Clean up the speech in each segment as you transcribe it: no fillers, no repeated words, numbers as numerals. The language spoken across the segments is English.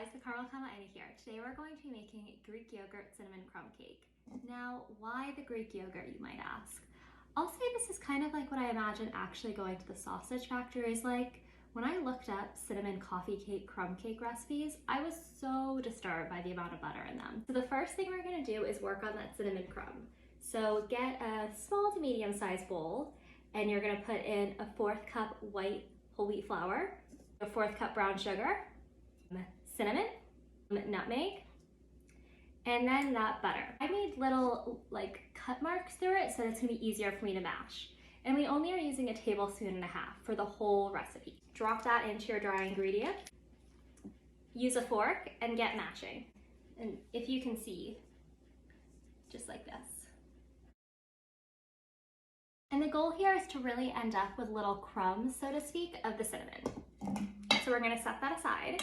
guys, the Caramel here. Today we're going to be making Greek yogurt cinnamon crumb cake. Now, why the Greek yogurt, you might ask? I'll say this is kind of like what I imagine actually going to the sausage factory is like. When I looked up cinnamon coffee cake crumb cake recipes, I was so disturbed by the amount of butter in them. So the first thing we're gonna do is work on that cinnamon crumb. So get a small to medium sized bowl and you're gonna put in a 1/4 cup white whole wheat flour, a 1/4 cup brown sugar, cinnamon, nutmeg, and then that butter. I made little like cut marks through it so it's gonna be easier for me to mash. And we only are using 1.5 tablespoons for the whole recipe. Drop that into your dry ingredient. Use a fork and get mashing. And if you can see, just like this. And the goal here is to really end up with little crumbs, so to speak, of the cinnamon. So we're gonna set that aside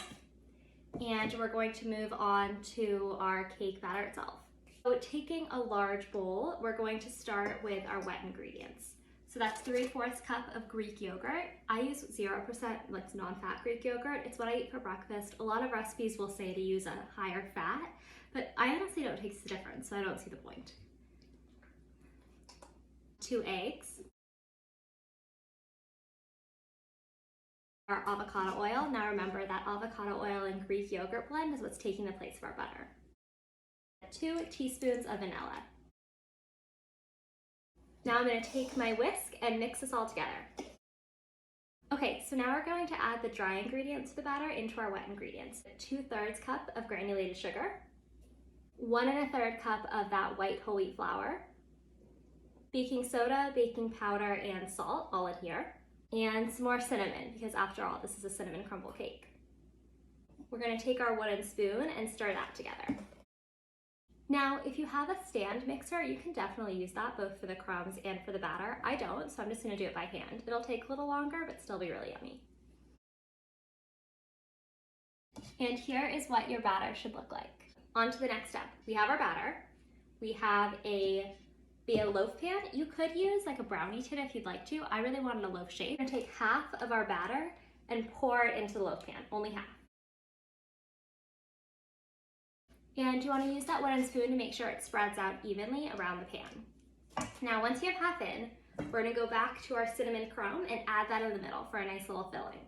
and we're going to move on to our cake batter itself. So taking a large bowl, we're going to start with our wet ingredients. So that's 3/4 cup of Greek yogurt. I use 0% like non-fat Greek yogurt. It's what I eat for breakfast. A lot of recipes will say to use a higher fat, but I honestly don't taste the difference, so I don't see the point. 2 eggs. Our avocado oil. Now remember that avocado oil and Greek yogurt blend is what's taking the place of our butter. 2 teaspoons of vanilla. Now I'm going to take my whisk and mix this all together. Okay, so now we're going to add the dry ingredients to the batter into our wet ingredients. 2/3 cup of granulated sugar, 1 1/3 cup of that white whole wheat flour, baking soda, baking powder, and salt all in here, and some more cinnamon because after all, this is a cinnamon crumble cake. We're going to take our wooden spoon and stir that together. Now, if you have a stand mixer, you can definitely use that both for the crumbs and for the batter. I don't, so I'm just gonna do it by hand. It'll take a little longer, but still be really yummy. And here is what your batter should look like. On to the next step. We have our batter. We have a loaf pan. You could use like a brownie tin if you'd like to. I really wanted a loaf shape. We're gonna take half of our batter and pour it into the loaf pan, only half. And you want to use that wooden spoon to make sure it spreads out evenly around the pan. Now, once you have half in, we're going to go back to our cinnamon crumb and add that in the middle for a nice little filling.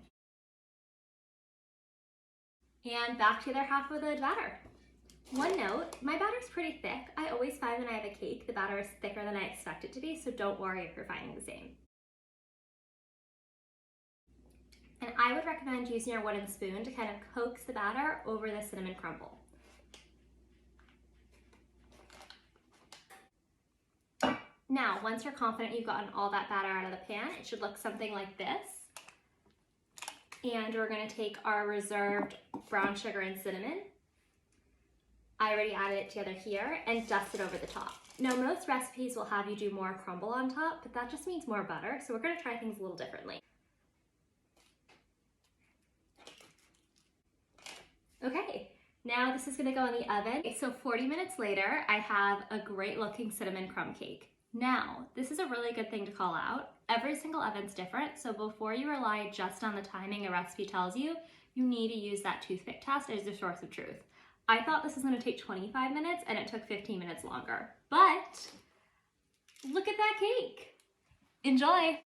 And back to the other half of the batter. One note, my batter's pretty thick. I always find when I have a cake, the batter is thicker than I expect it to be, so don't worry if you're finding the same. And I would recommend using your wooden spoon to kind of coax the batter over the cinnamon crumble. Now, once you're confident you've gotten all that batter out of the pan, it should look something like this. And we're gonna take our reserved brown sugar and cinnamon. I already added it together here and dust it over the top. Now, most recipes will have you do more crumble on top, but that just means more butter, so we're gonna try things a little differently. Okay, now this is gonna go in the oven. So 40 minutes later, I have a great looking cinnamon crumb cake. Now, this is a really good thing to call out. Every single oven's different, so before you rely just on the timing a recipe tells you, you need to use that toothpick test as your source of truth. I thought this was gonna take 25 minutes and it took 15 minutes longer, but look at that cake. Enjoy.